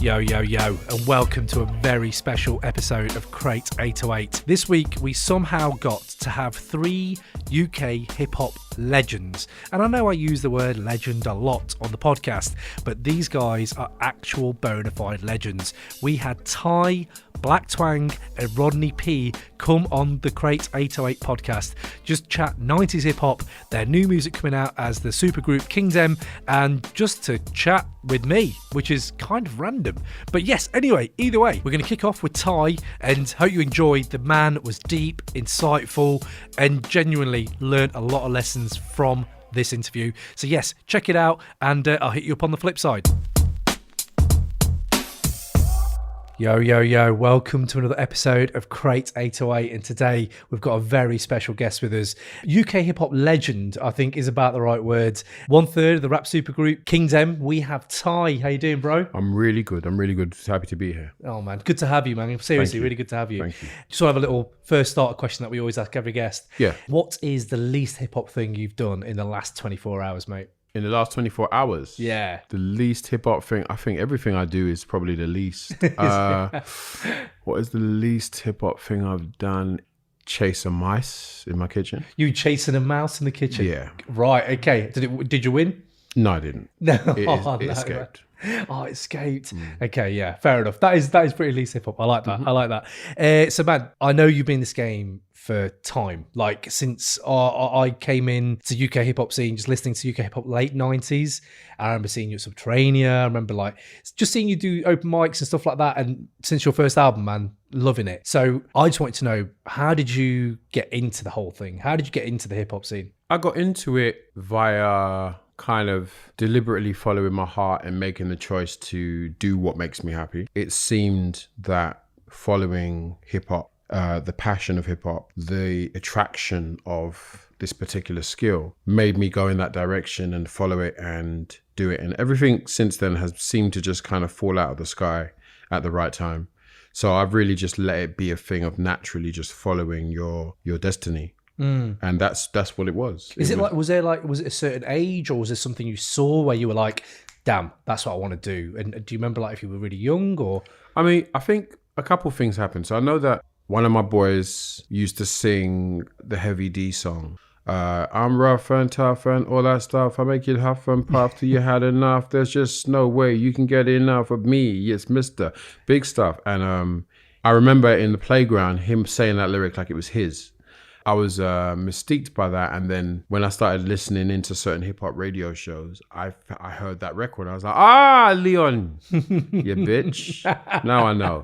Yo, yo, yo, and welcome to a very special episode of Crate 808. This week, we somehow got to have 3 UK hip-hop legends. And I know I use the word legend a lot on the podcast, but these guys are actual bona fide legends. We had Ty, Black Twang, and Rodney P come on the Crate 808 podcast, just chat 90s hip-hop, their new music coming out as the supergroup Kingdem, and just to chat with me, which is kind of random. But yes, anyway, either way, we're going to kick off with Ty, and hope you enjoyed. The man was deep, insightful, and genuinely learned a lot of lessons from this interview. So yes, check it out, and I'll hit you up on the flip side. Yo, yo, yo, welcome to another episode of Crate 808, and today we've got a very special guest with us. UK hip-hop legend, I think is about the right words. 1/3 of the rap supergroup Kingdem. We have Ty. How you doing, bro? I'm really good. Happy to be here. Oh, man. Good to have you, man. Seriously, really good to have you. Thank you. Just want to have a little first starter question that we always ask every guest. Yeah. What is the least hip-hop thing you've done in the last 24 hours, mate? In the last 24 hours? Yeah. The least hip-hop thing, I think everything I do is probably the least. What is the least hip-hop thing I've done? Chase a mice in my kitchen. You chasing a mouse in the kitchen? Yeah. Right, okay. Did you win? No, I didn't. No. It escaped. Oh, it escaped. Okay, yeah, fair enough. That is pretty least hip-hop. I like that. I like that. So, man, I know you've been in this game for time, like since I came in to UK hip-hop scene, just listening to UK hip-hop late 90s. I remember seeing you at Subterranea. I remember like just seeing you do open mics and stuff like that. And since your first album, man, loving it. So I just wanted to know, how did you get into the whole thing? How did you get into the hip-hop scene? I got into it via kind of deliberately following my heart and making the choice to do what makes me happy. It seemed that following hip-hop, the passion of hip-hop, the attraction of this particular skill made me go in that direction and follow it and do it. And everything since then has seemed to just kind of fall out of the sky at the right time. So I've really just let it be a thing of naturally just following your destiny. And that's what it was. Was it a certain age, or was it something you saw where you were like, damn, that's what I want to do? And do you remember like if you were really young or? I mean, I think a couple of things happened. So I know that one of my boys used to sing the Heavy D song. I'm rough and tough and all that stuff. I make you huff and puff till you had enough. There's just no way you can get enough of me. It's Mr. Big Stuff. And I remember in the playground him saying that lyric like it was his. I was mystiqued by that, and then when I started listening into certain hip-hop radio shows, I heard that record. I was like, Leon, you bitch. Now I know.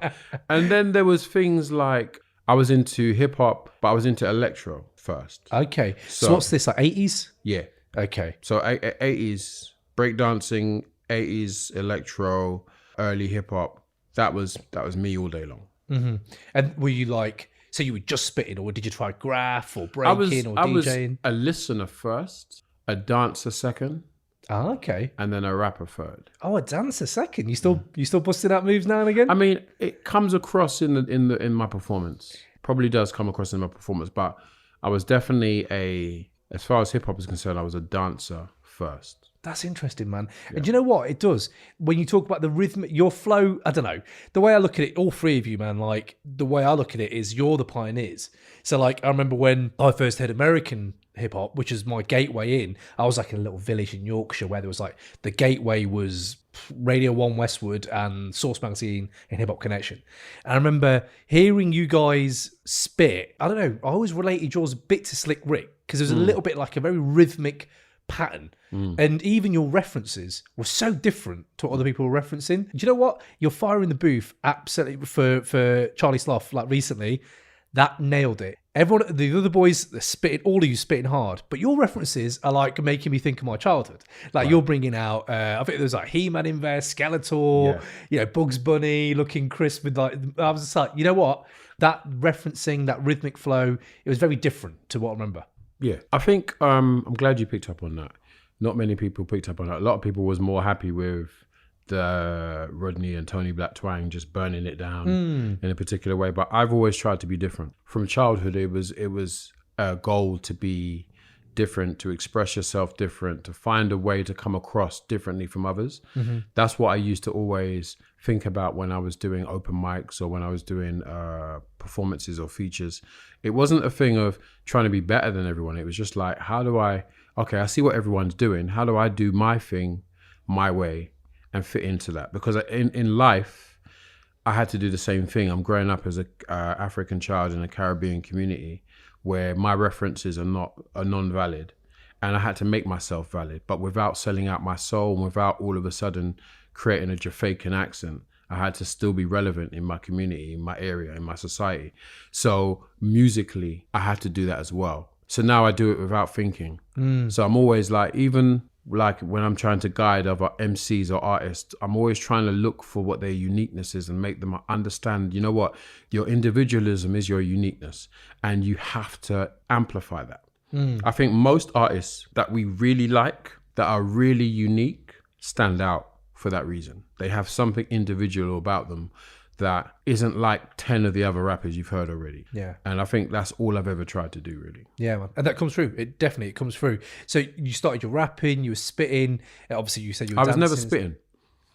And then there was things like, I was into hip-hop, but I was into electro first. Okay. So what's this, like 80s? Yeah. Okay. So 80s, breakdancing, 80s, electro, early hip-hop. That was me all day long. Mm-hmm. And were you like... So you were just spitting, or did you try graph or breaking or DJing? I was a listener first, a dancer second. Oh, okay. And then a rapper third. Oh, a dancer second. You still busting out moves now and again? I mean, it comes across in my performance. Probably does come across in my performance, but I was definitely as far as hip hop is concerned, I was a dancer first. That's interesting, man. Yeah. And do you know what it does? When you talk about the rhythm, your flow, I don't know. The way I look at it, all three of you, man, like the way I look at it is you're the pioneers. So like, I remember when I first heard American hip hop, which is my gateway in, I was like in a little village in Yorkshire where there was like, the gateway was Radio 1 Westwood and Source Magazine and Hip Hop Connection. And I remember hearing you guys spit. I don't know, I always related yours a bit to Slick Rick because there was a little bit like a very rhythmic pattern. And even your references were so different to what other people were referencing. Do you know what? Your fire in the booth, absolutely, for Charlie Sloth, like recently, that nailed it. Everyone, the other boys, they're spitting, all of you spitting hard, but your references are like making me think of my childhood. Like you're bringing out, I think there's like He-Man in there, Skeletor, Bugs Bunny looking crisp with like, I was just like, you know what? That referencing, that rhythmic flow, it was very different to what I remember. Yeah, I think I'm glad you picked up on that. Not many people picked up on that. A lot of people was more happy with the Rodney and Tony Black Twang just burning it down in a particular way. But I've always tried to be different. From childhood, it was a goal to be different, to express yourself different, to find a way to come across differently from others. That's what I used to always think about when I was doing open mics or when I was doing performances or features. It wasn't a thing of trying to be better than everyone. It was just like, I see what everyone's doing. How do I do my thing my way and fit into that? Because in life, I had to do the same thing. I'm growing up as a African child in a Caribbean community where my references are non-valid, and I had to make myself valid, but without selling out my soul and without all of a sudden creating a Jamaican accent. I had to still be relevant in my community, in my area, in my society. So musically, I had to do that as well. So now I do it without thinking. So I'm always like, even like when I'm trying to guide other MCs or artists, I'm always trying to look for what their uniqueness is and make them understand, you know what, your individualism is your uniqueness and you have to amplify that. I think most artists that we really like, that are really unique, stand out for that reason. They have something individual about them that isn't like 10 of the other rappers you've heard already. Yeah. And I think that's all I've ever tried to do, really. Yeah, man. And that comes through. It definitely comes through. So you started your rapping, you were spitting. Obviously, you said you were dancing. I was never spitting.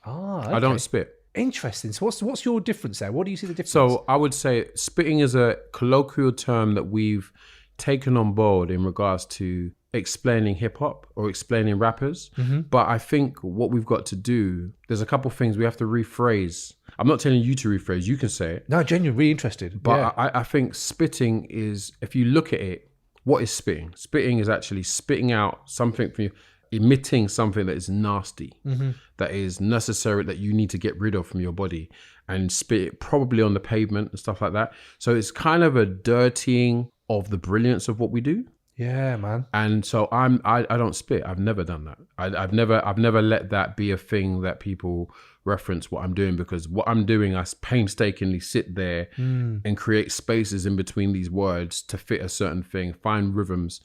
Okay. I don't spit. Interesting. So what's your difference there? What do you see the difference? So I would say spitting is a colloquial term that we've taken on board in regards to explaining hip hop or explaining rappers. But I think what we've got to do, there's a couple things we have to rephrase. I'm not telling you to rephrase, you can say it. No, genuinely really interested. But yeah. I think spitting is, if you look at it, what is spitting? Spitting is actually spitting out something from you, emitting something that is nasty, that is necessary, that you need to get rid of from your body, and spit it probably on the pavement and stuff like that. So it's kind of a dirtying of the brilliance of what we do. Yeah, man. And so I don't spit. I've never done that. I've never let that be a thing that people reference what I'm doing, because what I'm doing, I painstakingly sit there and create spaces in between these words to fit a certain thing, find rhythms.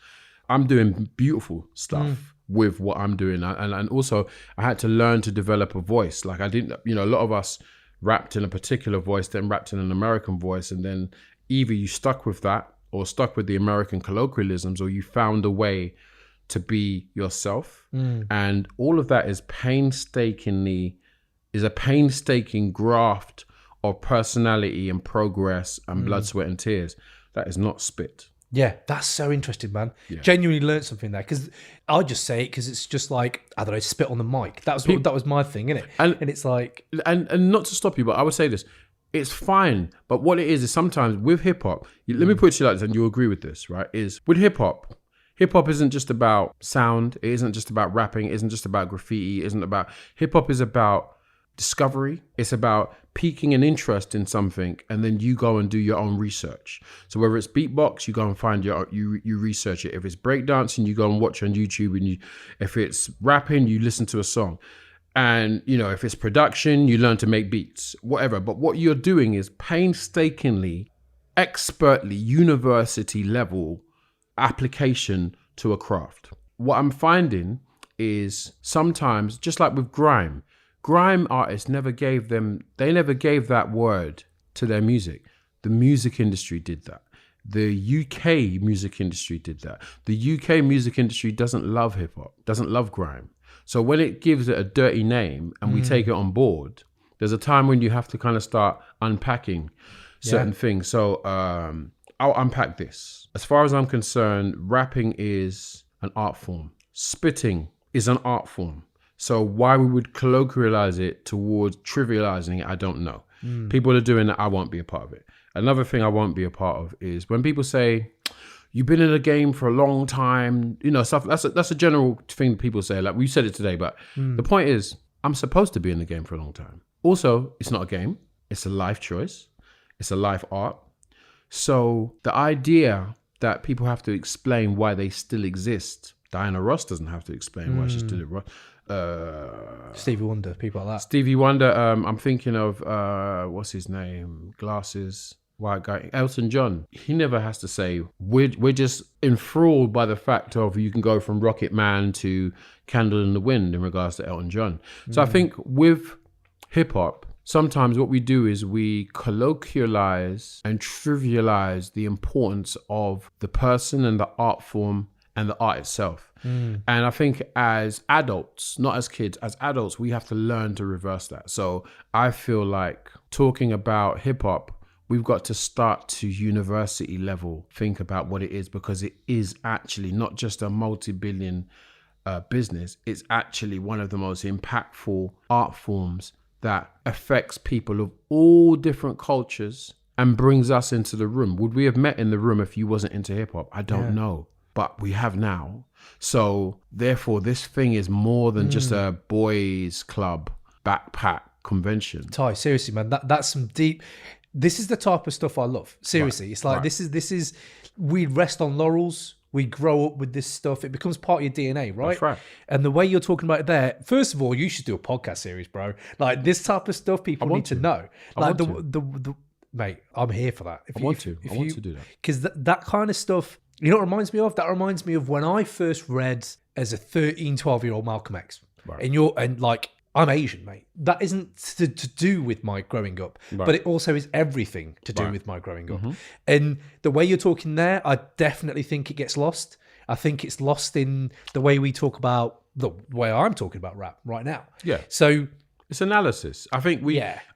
I'm doing beautiful stuff with what I'm doing. And also I had to learn to develop a voice. Like I didn't, a lot of us rapped in a particular voice, then rapped in an American voice. And then either you stuck with that or stuck with the American colloquialisms, or you found a way to be yourself. And all of that is a painstaking graft of personality and progress and blood, sweat and tears. That is not spit. Yeah, that's so interesting, man. Yeah. Genuinely learned something there, because I'll just say it because it's just like, I don't know, spit on the mic. That was my thing, innit? And it's like... And not to stop you, but I would say this. It's fine, but what it is sometimes with hip hop, let me put it to you like this, and you'll agree with this, right? Is with hip hop isn't just about sound. It isn't just about rapping. It isn't just about graffiti. It isn't about... Hip hop is about discovery. It's about piquing an interest in something, and then you go and do your own research. So whether it's beatbox, you go and find you research it. If it's breakdancing, you go and watch on YouTube, and if it's rapping, you listen to a song. And, if it's production, you learn to make beats, whatever. But what you're doing is painstakingly, expertly, university level application to a craft. What I'm finding is sometimes, just like with grime artists never gave that word to their music. The music industry did that. The UK music industry did that. The UK music industry doesn't love hip hop, doesn't love grime. So when it gives it a dirty name and we take it on board, there's a time when you have to kind of start unpacking certain things. So I'll unpack this. As far as I'm concerned, rapping is an art form. Spitting is an art form. So why we would colloquialize it towards trivializing it, I don't know. People are doing that. I won't be a part of it. Another thing I won't be a part of is when people say, you've been in the game for a long time, stuff. That's a general thing people say. Like we said it today, but the point is, I'm supposed to be in the game for a long time. Also, it's not a game. It's a life choice. It's a life art. So the idea that people have to explain why they still exist. Diana Ross doesn't have to explain why she's still exists. Stevie Wonder, people like that. Stevie Wonder. I'm thinking of what's his name? Glasses. White guy, Elton John. He never has to say, we're just enthralled by the fact of you can go from Rocket Man to Candle in the Wind in regards to Elton John. So I think with hip hop, sometimes what we do is we colloquialize and trivialize the importance of the person and the art form and the art itself. And I think as adults, not as kids, as adults, we have to learn to reverse that. So I feel like talking about hip hop, we've got to start to university level think about what it is, because it is actually not just a multi-billion business. It's actually one of the most impactful art forms that affects people of all different cultures and brings us into the room. Would we have met in the room if you wasn't into hip hop? I don't know, but we have now. So therefore, this thing is more than just a boys club backpack convention. Ty, seriously, man, that's some deep. This is the type of stuff I love. Seriously, it's like this is. We rest on laurels. We grow up with this stuff. It becomes part of your DNA, right? That's right. And the way you're talking about it there, first of all, you should do a podcast series, bro. Like this type of stuff, people need to know. Like the mate, I'm here for that. I want to do that. Because that kind of stuff, you know what it reminds me of? That reminds me of when I first read as a 13, 12-year-old Malcolm X. Right. And like, I'm Asian, mate. That isn't to do with my growing up, but it also is everything to do with my growing up. And the way you're talking there, I definitely think it gets lost. I think it's lost in the way we talk about the way I'm talking about rap right now. Yeah. So it's analysis. I think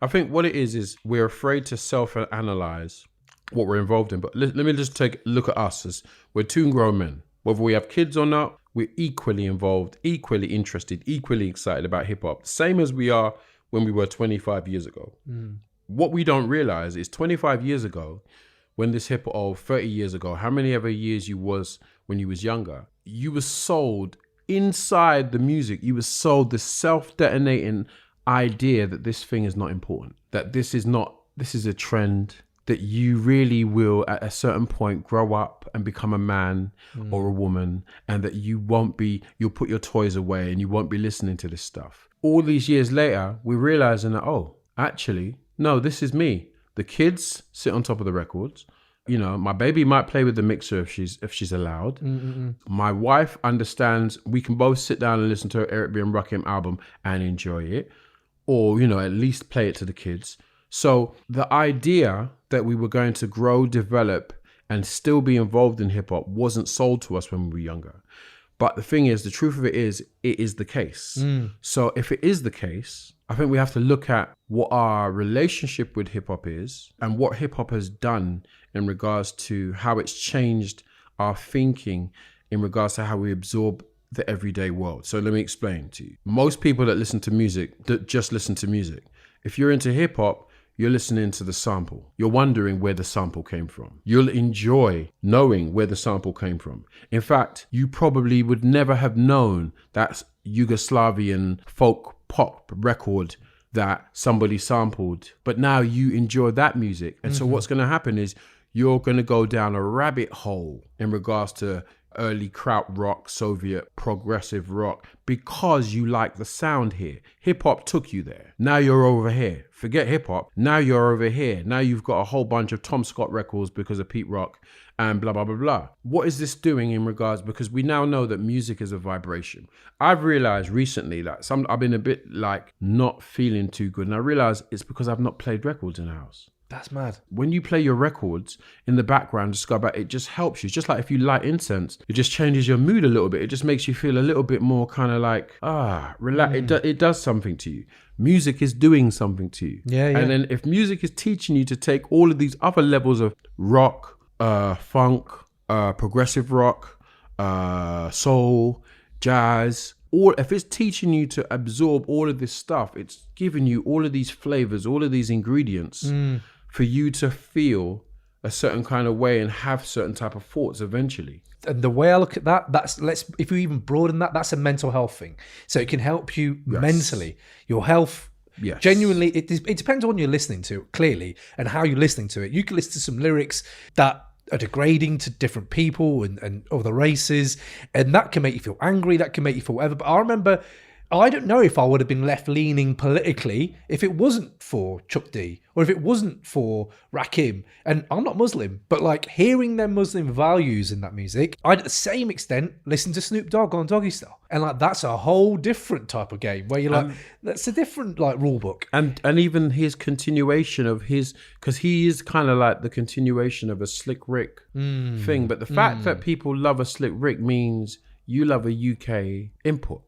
I think what it is we're afraid to self-analyze what we're involved in. But let me just take a look at us as we're two grown men. Whether we have kids or not, we're equally involved, equally interested, equally excited about hip hop, same as we are when we were 25 years ago. What we don't realize is 25 years ago, when this hip hop, or 30 years ago, how many ever years you was when you was younger, you were sold inside the music, you were sold the self-detonating idea that this thing is not important, that this is a trend, that you really will at a certain point grow up and become a man or a woman, and that you'll put your toys away and you won't be listening to this stuff. All these years later, we're realizing that, oh, actually, no, this is me. The kids sit on top of the records. You know, my baby might play with the mixer if she's allowed. My wife understands we can both sit down and listen to her Eric B. and Rakim album and enjoy it, or, you know, at least play it to the kids. So the idea that we were going to grow, develop, and still be involved in hip hop wasn't sold to us when we were younger. But the thing is, the truth of it is the case. So if it is the case, I think we have to look at what our relationship with hip hop is and what hip hop has done in regards to how it's changed our thinking in regards to how we absorb the everyday world. So let me explain to you. Most people that listen to music, that just listen to music. If you're into hip hop, you're listening to the sample. You're wondering where the sample came from. You'll enjoy knowing where the sample came from. In fact, you probably would never have known that Yugoslavian folk pop record that somebody sampled, but now you enjoy that music. And so what's going to happen is you're going to go down a rabbit hole in regards to early krautrock, Soviet progressive rock, because you like the sound here. Hip hop took you there. Now you're over here. Forget hip hop. Now you're over here. Now you've got a whole bunch of Tom Scott records because of Pete Rock and blah, blah, blah, blah. What is this doing in regards? Because we now know that music is a vibration. I've realized recently that I've been a bit like not feeling too good. And I realized it's because I've not played records in the house. That's mad. When you play your records in the background, just go back, it just helps you. It's just like if you light incense, it just changes your mood a little bit. It just makes you feel a little bit more kind of like, relax. It does something to you. Music is doing something to you. Yeah. And then if music is teaching you to take all of these other levels of rock, funk, progressive rock, soul, jazz, if it's teaching you to absorb all of this stuff, it's giving you all of these flavors, all of these ingredients for you to feel a certain kind of way and have certain type of thoughts eventually. And the way I look at that, if you even broaden that, that's a mental health thing. So it can help you mentally. Your health, genuinely, it depends on what you're listening to, clearly, and how you're listening to it. You can listen to some lyrics that are degrading to different people and other races, and that can make you feel angry, that can make you feel whatever. But I remember I don't know if I would have been left leaning politically if it wasn't for Chuck D or if it wasn't for Rakim. And I'm not Muslim, but like hearing their Muslim values in that music, I'd at the same extent listen to Snoop Dogg on Doggy Style. And like that's a whole different type of game where you're like, that's a different like rule book. And even his continuation of his, because he is kind of like the continuation of a Slick Rick thing. But the fact that people love a Slick Rick means you love a UK input.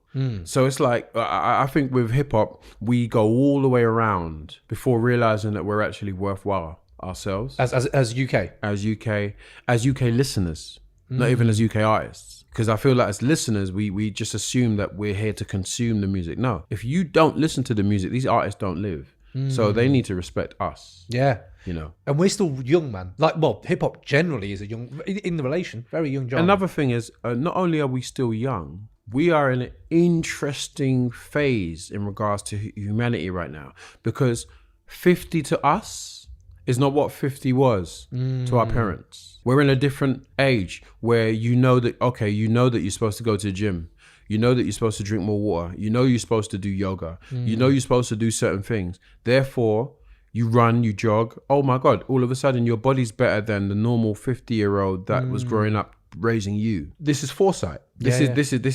So it's like, I think with hip hop, we go all the way around before realizing that we're actually worthwhile ourselves. As UK. As UK listeners, not even as UK artists. Because I feel like as listeners, we just assume that we're here to consume the music. No, if you don't listen to the music, these artists don't live. So they need to respect us. Yeah. You know. And we're still young, man. Like, well, hip hop generally is a young, in the relation, very young genre. Another thing is, not only are we still young, we are in an interesting phase in regards to humanity right now. Because 50 to us is not what 50 was to our parents. We're in a different age where you know that you're supposed to go to the gym. You know that you're supposed to drink more water. You know you're supposed to do yoga. You know you're supposed to do certain things. Therefore, you run, you jog. Oh my God, all of a sudden your body's better than the normal 50-year-old that was growing up raising you. This is foresight. This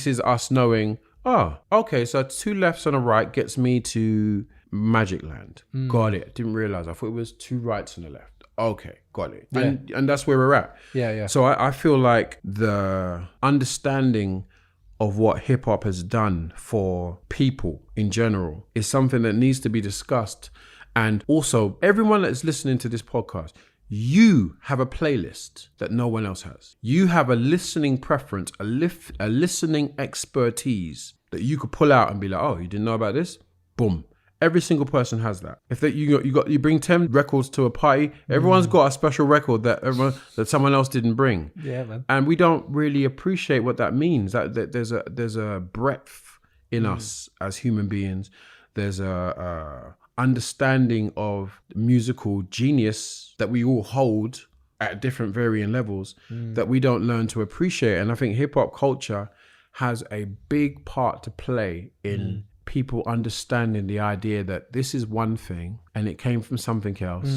is us knowing, oh, okay, so 2 lefts and a right gets me to Magic Land. Got it. Didn't realize. I thought it was 2 rights and a left. Okay, got it. Yeah. And that's where we're at. Yeah. So I feel like the understanding of what hip hop has done for people in general is something that needs to be discussed. And also, everyone that's listening to this podcast, you have a playlist that no one else has. You have a listening preference, a listening expertise that you could pull out and be like, oh, you didn't know about this? Boom. Every single person has that. If you bring 10 records to a party, everyone's got a special record that someone else didn't bring. Yeah, man. And we don't really appreciate what that means. That there's a breadth in us as human beings. There's a understanding of musical genius that we all hold at different varying levels that we don't learn to appreciate. And I think hip hop culture has a big part to play in people understanding the idea that this is one thing and it came from something else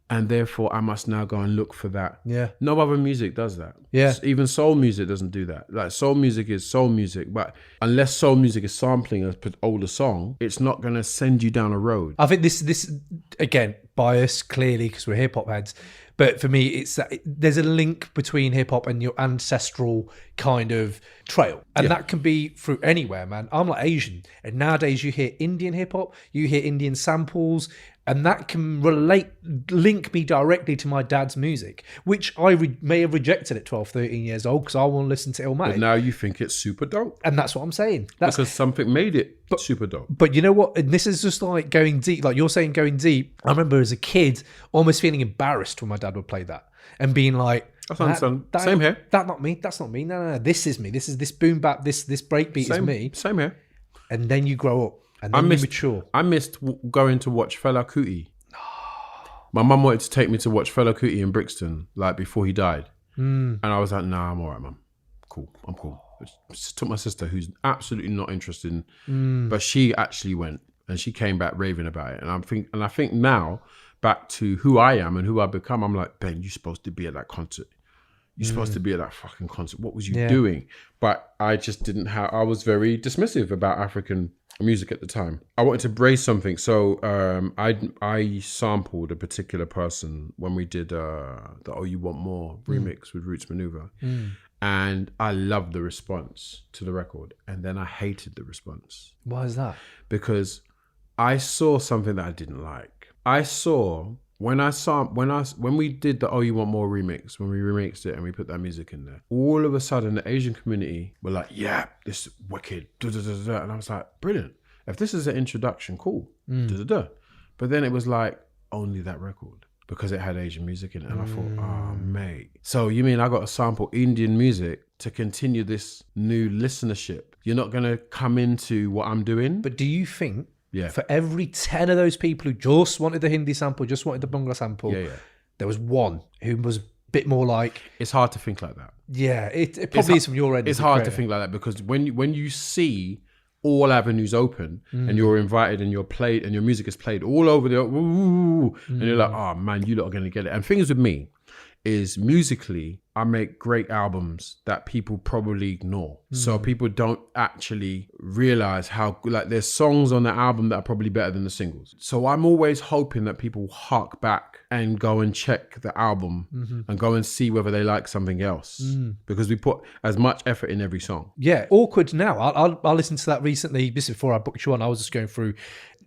and therefore I must now go and look for that. Yeah. No other music does that. Yeah. Even soul music doesn't do that. Like soul music is soul music, but unless soul music is sampling an older song, it's not going to send you down a road. I think this again, bias clearly because we're hip hop heads. But for me, it's that there's a link between hip hop and your ancestral kind of trail. And that can be through anywhere, man. I'm like Asian. And nowadays you hear Indian hip hop, you hear Indian samples, and that can link me directly to my dad's music, which I may have rejected at 12, 13 years old because I want to listen to Illmatic. But now you think it's super dope. And that's what I'm saying. Because something made it super dope. But you know what? And this is just like going deep. Like you're saying going deep. I remember as a kid almost feeling embarrassed when my dad would play that and being like, same here. That's not me. That's not me. No. This is me. This is this boom bap. This breakbeat is me. Same here. And then you grow up. And then you mature. I missed going to watch Fela Kuti. My mum wanted to take me to watch Fela Kuti in Brixton, like before he died. And I was like, nah, I'm all right, mum. Cool. I'm cool. I just took my sister, who's absolutely not interested in, but she actually went and she came back raving about it. And I think now, back to who I am and who I've become, I'm like, Ben, you're supposed to be at that concert. You're supposed to be at that fucking concert. What was you doing? But I just didn't have, I was very dismissive about African music at the time. I wanted to brace something. So I sampled a particular person when we did the Oh You Want More remix with Roots Maneuver. And I loved the response to the record. And then I hated the response. Why is that? Because I saw something that I didn't like. I saw when we did the Oh You Want More remix, when we remixed it and we put that music in there, all of a sudden the Asian community were like, yeah, this is wicked. And I was like, brilliant. If this is an introduction, cool. But then it was like only that record because it had Asian music in it. And I thought, oh, mate. So you mean I got to sample Indian music to continue this new listenership? You're not going to come into what I'm doing? But do you think for every 10 of those people who just wanted the Hindi sample, just wanted the Bangla sample, there was one who was a bit more like... It's hard to think like that. Yeah, it probably is from your end. It's hard to think like that because when you see all avenues open and you're invited and you're played and your music is played all over the and you're like, oh man, you lot are going to get it. And things with me is musically, I make great albums that people probably ignore. So people don't actually realize how, like, there's songs on the album that are probably better than the singles. So I'm always hoping that people hark back and go and check the album and go and see whether they like something else, because we put as much effort in every song. Yeah, Awkward now. I listened to that recently. This is before I booked you on. I was just going through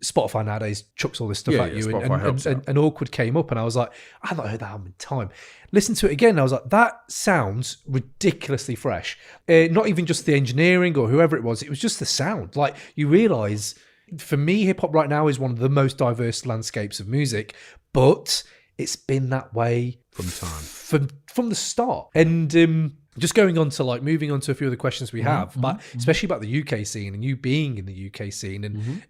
Spotify nowadays, chucks all this stuff at you, and Awkward came up, and I was like, I haven't heard that album in time. Listen to it again, and I was like, that sounds ridiculously fresh. Not even just the engineering or whoever it was just the sound. Like, you realise, for me, hip hop right now is one of the most diverse landscapes of music, but it's been that way from the start. And just going on to, like, moving on to a few of the questions we have, but especially about the UK scene and you being in the UK scene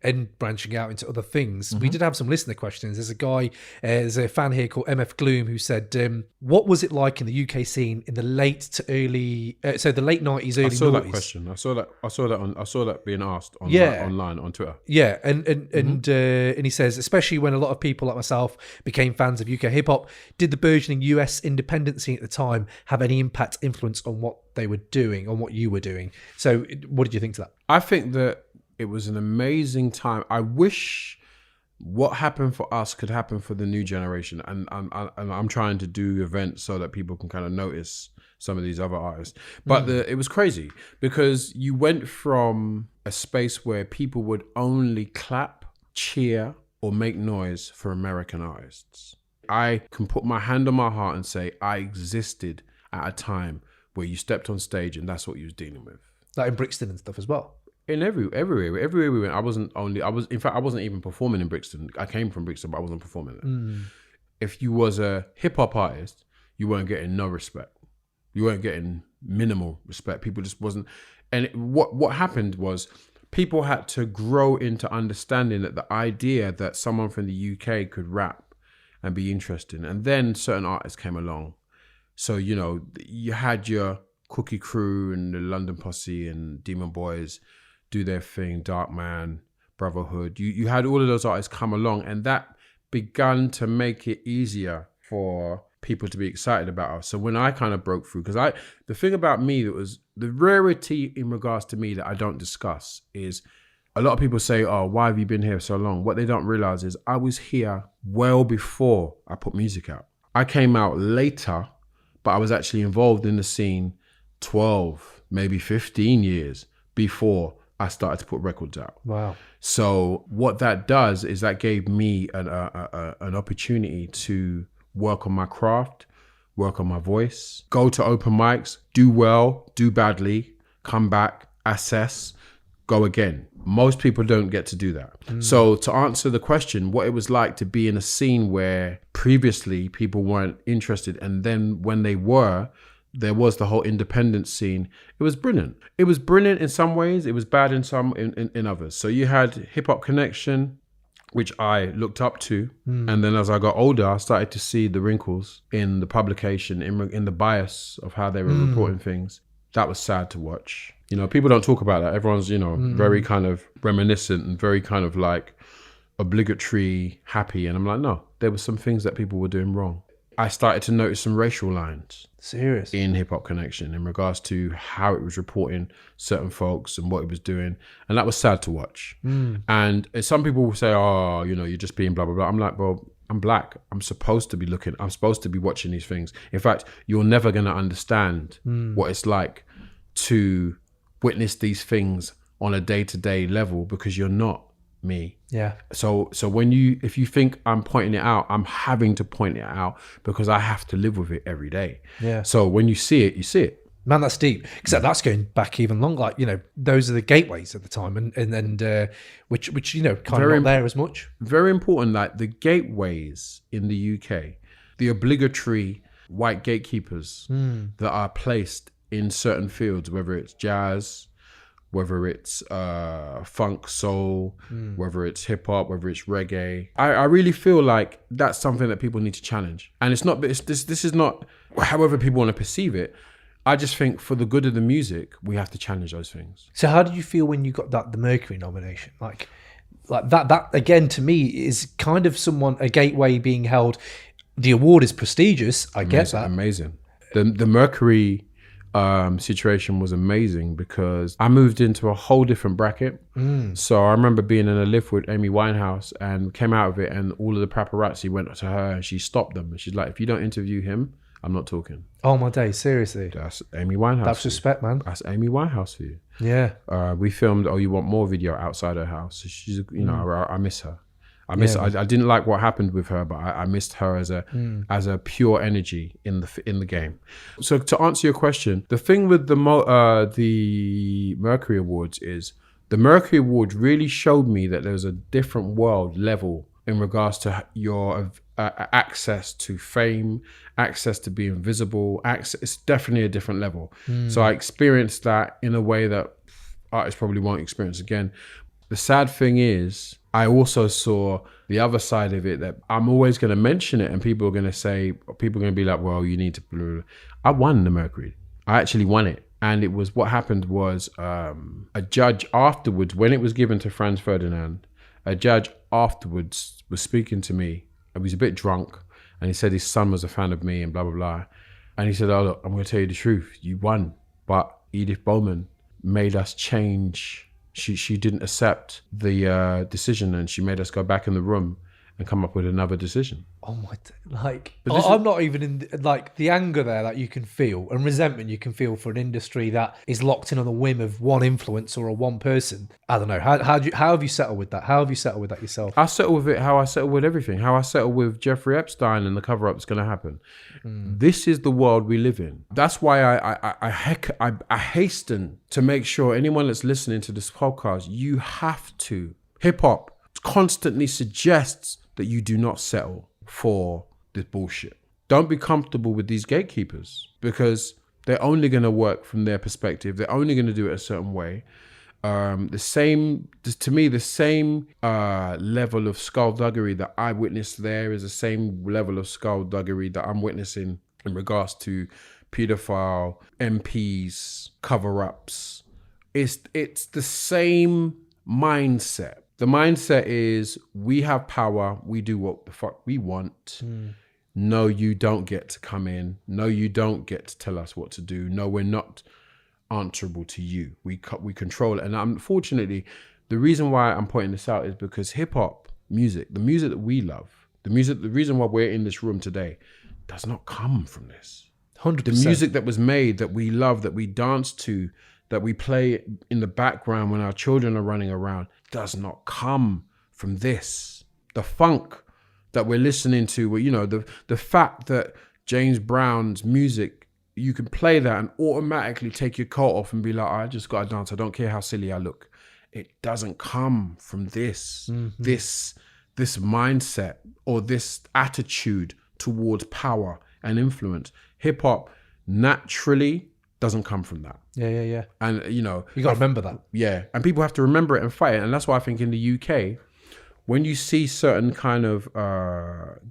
and branching out into other things. We did have some listener questions. There's a guy, there's a fan here called MF Gloom who said, what was it like in the UK scene in the late to early, so the late 90s, early 90s? I saw that question. I saw that being asked online on Twitter. Yeah, and he says, especially when a lot of people like myself became fans of UK hip hop, did the burgeoning US independent scene at the time have any influence on what they were doing, on what you were doing? So what did you think to that? I think that it was an amazing time. I wish what happened for us could happen for the new generation. And I'm trying to do events so that people can kind of notice some of these other artists. But it was crazy because you went from a space where people would only clap, cheer, or make noise for American artists. I can put my hand on my heart and say I existed at a time where you stepped on stage and that's what you was dealing with. Like in Brixton and stuff as well. In everywhere we went. I wasn't even performing in Brixton. I came from Brixton, but I wasn't performing there. If you was a hip hop artist, you weren't getting no respect. You weren't getting minimal respect. People just wasn't. And what happened was people had to grow into understanding that the idea that someone from the UK could rap and be interesting. And then certain artists came along. So, you know, you had your Cookie Crew and the London Posse and Demon Boys do their thing, Dark Man, Brotherhood. You had all of those artists come along, and that began to make it easier for people to be excited about us. So when I kind of broke through, because the thing about me that was the rarity in regards to me that I don't discuss is a lot of people say, oh, why have you been here so long? What they don't realize is I was here well before I put music out. I came out later, but I was actually involved in the scene 12, maybe 15 years before I started to put records out. Wow. So what that does is that gave me an opportunity to work on my craft, work on my voice, go to open mics, do well, do badly, come back, assess, go again. Most people don't get to do that. So to answer the question, what it was like to be in a scene where previously people weren't interested, and then when they were, there was the whole independent scene. It was brilliant. It was brilliant in some ways. It was bad in others. So you had Hip Hop Connection, which I looked up to. And then as I got older, I started to see the wrinkles in the publication, in the bias of how they were reporting things. That was sad to watch. You know, people don't talk about that. Everyone's, you know, very kind of reminiscent and very kind of like obligatory happy. And I'm like, no, there were some things that people were doing wrong. I started to notice some racial lines. Serious? In Hip Hop Connection in regards to how it was reporting certain folks and what it was doing. And that was sad to watch. And some people will say, oh, you know, you're just being blah, blah, blah. I'm like, well, I'm black. I'm supposed to be looking. I'm supposed to be watching these things. In fact, you're never going to understand what it's like to witness these things on a day-to-day level because you're not me. Yeah. So if you think I'm pointing it out, I'm having to point it out because I have to live with it every day. Yeah. So when you see it, you see it. Man, that's deep. Because that's going back even longer. Like, you know, those are the gateways at the time, and which you know, kind of not there as much. Very important. Like the gateways in the UK, the obligatory white gatekeepers that are placed in certain fields, whether it's jazz, whether it's funk, soul, whether it's hip hop, whether it's reggae. I really feel like that's something that people need to challenge. And it's not. This is not. However people want to perceive it. I just think for the good of the music, we have to challenge those things. So how did you feel when you got the Mercury nomination? Like that again, to me, is kind of a gateway being held. The award is prestigious. I get that. Amazing. The Mercury situation was amazing because I moved into a whole different bracket. So I remember being in a lift with Amy Winehouse and came out of it, and all of the paparazzi went to her and she stopped them. And she's like, if you don't interview him, I'm not talking. Oh my days, seriously. That's Amy Winehouse. That's respect, man. That's Amy Winehouse for you. Yeah. We filmed Oh You Want More video outside her house. So she's, I miss her. I didn't like what happened with her, but I missed her as a pure energy in the game. So to answer your question, the thing with the Mercury Awards is the Mercury Award really showed me that there's a different world level in regards to your access to fame, access to being visible. It's definitely a different level. So I experienced that in a way that artists probably won't experience again. The sad thing is, I also saw the other side of it, that I'm always going to mention it and people are going to be like, well, you need to, blah, blah, blah. I won the Mercury. I actually won it. And it was, what happened was a judge afterwards, when it was given to Franz Ferdinand, a judge afterwards was speaking to me. He was a bit drunk and he said his son was a fan of me and blah, blah, blah. And he said, oh, look, I'm going to tell you the truth. You won. But Edith Bowman made us change. She didn't accept the decision, and she made us go back in the room and come up with another decision. Oh my, I'm not even in the anger there that you can feel, and resentment you can feel for an industry that is locked in on the whim of one influencer or one person. I don't know. How have you settled with that? How have you settled with that yourself? I settle with it how I settle with everything. How I settle with Jeffrey Epstein and the cover-up that's going to happen. This is the world we live in. That's why I hasten to make sure anyone that's listening to this podcast, you have to. Hip-hop constantly suggests that you do not settle for this bullshit. Don't be comfortable with these gatekeepers, because they're only going to work from their perspective. They're only going to do it a certain way. The same level of skullduggery that I witnessed there is the same level of skullduggery that I'm witnessing in regards to pedophile MPs, cover-ups. It's the same mindset. The mindset is, we have power, we do what the fuck we want. No, you don't get to come in. No, you don't get to tell us what to do. No, we're not answerable to you. We control it. And unfortunately, the reason why I'm pointing this out is because hip-hop music, the music that we love, the reason why we're in this room today, does not come from this. 100%. The music that was made, that we love, that we dance to, that we play in the background when our children are running around, does not come from this. The funk that we're listening to, the fact that James Brown's music, you can play that and automatically take your coat off and be like, I just got to dance. I don't care how silly I look. It doesn't come from this, this mindset or this attitude towards power and influence. Hip hop naturally doesn't come from that. Yeah. And you got to remember that. Yeah. And people have to remember it and fight it. And that's why I think in the UK, when you see certain kind of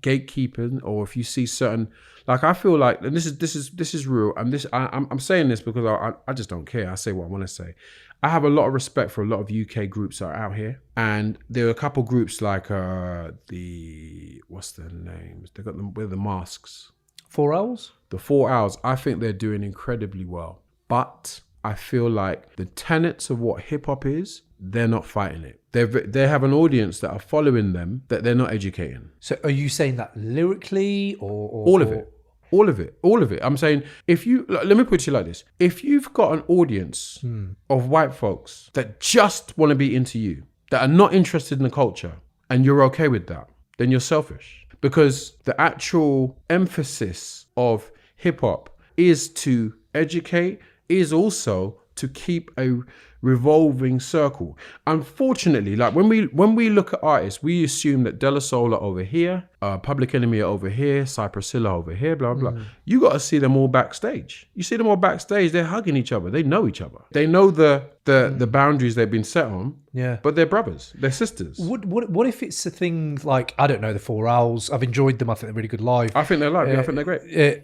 gatekeeping, or if you see certain, like, I feel like, and this is real. And I'm saying this because I just don't care. I say what I want to say. I have a lot of respect for a lot of UK groups that are out here. And there are a couple groups like what's their names? They got them with the masks. 4 Owls? The 4 Owls. I think they're doing incredibly well. But I feel like the tenets of what hip hop is, they're not fighting it. They have an audience that are following them that they're not educating. So are you saying that lyrically or all of it? All of it. I'm saying, let me put it like this. If you've got an audience of white folks that just want to be into you, that are not interested in the culture, and you're okay with that, then you're selfish. Because the actual emphasis of hip hop is to educate, is also to keep a revolving circle. Unfortunately, like when we look at artists, we assume that De La Soul are over here, Public Enemy are over here, Cypress Hill are over here, blah, blah, blah. You got to see them all backstage. You see them all backstage, they're hugging each other. They know each other. They know the boundaries they've been set on. Yeah. But they're brothers. They're sisters. What if it's a thing like, I don't know, the 4 Owls. I've enjoyed them. I think they're really good live. I think they're live. I think they're great.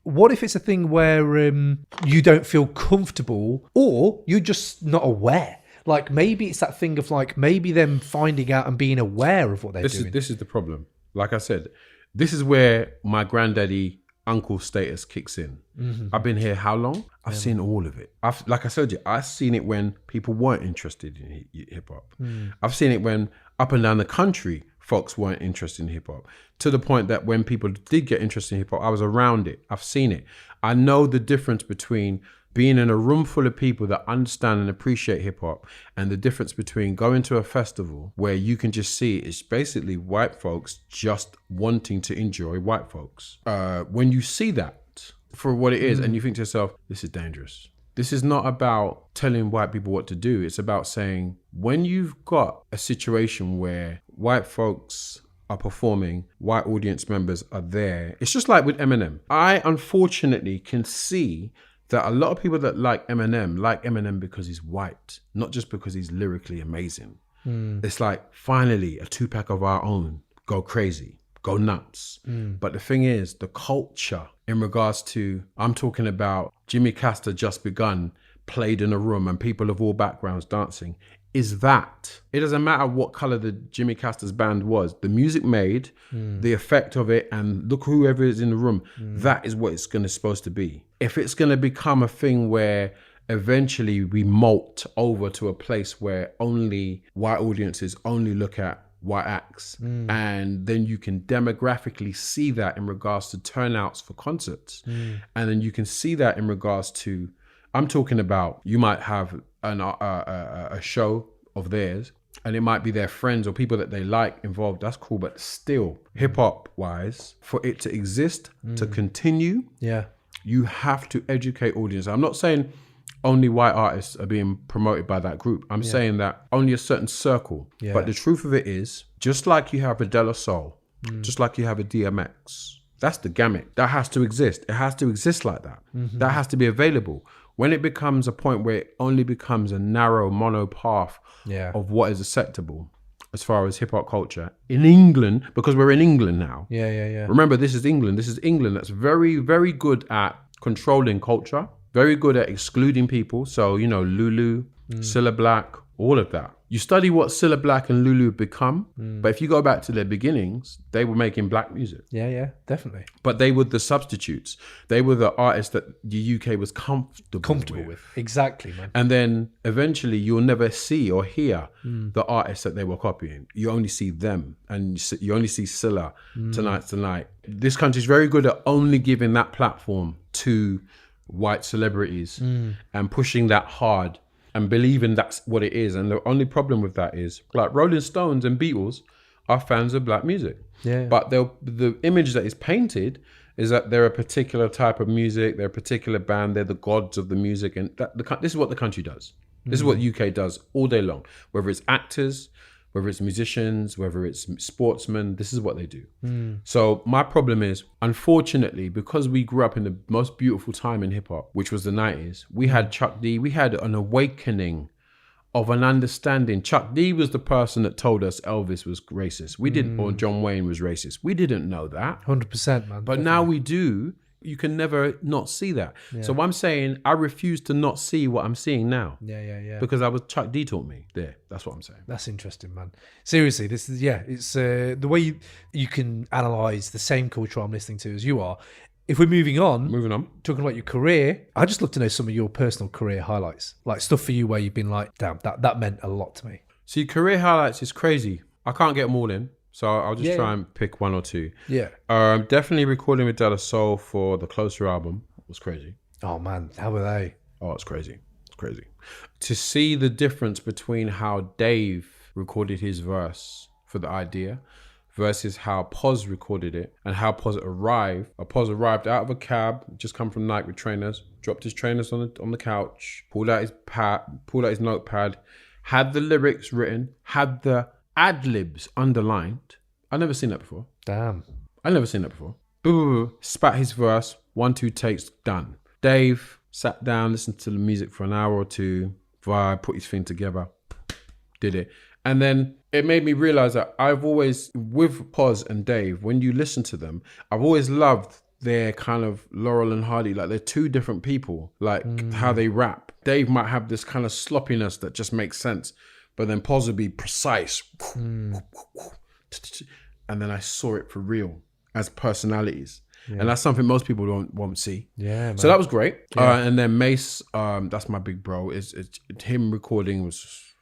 what if it's a thing where you don't feel comfortable or you're just not aware? Like maybe it's that thing of like maybe them finding out and being aware of what they're doing. This is the problem. Like I said, this is where my granddaddy uncle status kicks in. I've been here how long? I've seen all of it. Like I said, I've seen it when people weren't interested in hip hop. I've seen it when up and down the country, folks weren't interested in hip hop, to the point that when people did get interested in hip hop, I was around it. I've seen it. I know the difference between being in a room full of people that understand and appreciate hip hop, and the difference between going to a festival where you can just see it's basically white folks just wanting to enjoy white folks. When you see that for what it is, and you think to yourself, this is dangerous. This is not about telling white people what to do. It's about saying, when you've got a situation where white folks are performing, white audience members are there. It's just like with Eminem. I unfortunately can see that a lot of people that like Eminem because he's white, not just because he's lyrically amazing. It's like, finally, a Tupac of our own. Go crazy, go nuts. But the thing is, the culture in regards to, I'm talking about Jimmy Castor Just Begun, played in a room and people of all backgrounds dancing, is that. It doesn't matter what color the Jimmy Castor's band was. The music made, the effect of it, and look whoever is in the room, that is what it's supposed to be. If it's going to become a thing where eventually we molt over to a place where only white audiences only look at white acts, and then you can demographically see that in regards to turnouts for concerts, and then you can see that in regards to, I'm talking about, you might have a show of theirs and it might be their friends or people that they like involved. That's cool, but still, hip hop wise, for it to exist, to continue, you have to educate audience. I'm not saying only white artists are being promoted by that group. I'm saying that only a certain circle. But the truth of it is, just like you have a De La Soul, just like you have a DMX, that's the gamut. That has to exist. It has to exist like that. That has to be available. When it becomes a point where it only becomes a narrow mono path of what is acceptable as far as hip hop culture in England, because we're in England now. Remember, this is England. This is England that's very, very good at controlling culture, very good at excluding people. So, you know, Lulu, Cilla Black, all of that. You study what Cilla Black and Lulu have become, but if you go back to their beginnings, they were making black music. Yeah, definitely. But they were the substitutes. They were the artists that the UK was comfortable with. Exactly, man. And then eventually you'll never see or hear the artists that they were copying. You only see them, and you only see Cilla, Tonight. This country's very good at only giving that platform to white celebrities and pushing that hard and believing that's what it is. And the only problem with that is, like, Rolling Stones and Beatles are fans of black music. But the image that is painted is that they're a particular type of music, they're a particular band, they're the gods of the music. And this is what the country does. This is what the UK does all day long. Whether it's actors, whether it's musicians, whether it's sportsmen, this is what they do. So my problem is, unfortunately, because we grew up in the most beautiful time in hip hop, which was the 90s, we had Chuck D, we had an awakening of an understanding. Chuck D was the person that told us Elvis was racist. We didn't, or John Wayne was racist. We didn't know that. 100%, man. But now we do. You can never not see that. So I'm saying, I refuse to not see what I'm seeing now. Because Chuck D taught me. That's what I'm saying. That's interesting, man. Seriously, this is, it's the way you can analyze the same culture I'm listening to as you are. If we're moving on, talking about your career, I'd just love to know some of your personal career highlights, like stuff for you where you've been like, damn, that meant a lot to me. See, career highlights is crazy. I can't get them all in. So I'll just try and pick one or two. Definitely recording with De La Soul for the Closer album was crazy. Oh man, how were they? Oh, it's crazy. It's crazy. To see the difference between how Dave recorded his verse for the idea versus how Poz recorded it, and how Poz arrived. Poz arrived out of a cab, just come from Nike with trainers, dropped his trainers on the couch, pulled out his notepad, had the lyrics written, had the ad-libs underlined. I've never seen that before. Damn. I've never seen that before. Boo, spat his verse, 1, 2 takes, done. Dave sat down, listened to the music for an hour or two, vibe, put his thing together, did it. And then it made me realize that I've always, with Poz and Dave, when you listen to them, I've always loved they're kind of Laurel and Hardy. Like they're two different people, like how they rap. Dave might have this kind of sloppiness that just makes sense, but then Pos would be precise. And then I saw it for real as personalities. Yeah. And that's something most people won't see. Yeah, man. So that was great. Yeah. And then Mace, that's my big bro. Is him recording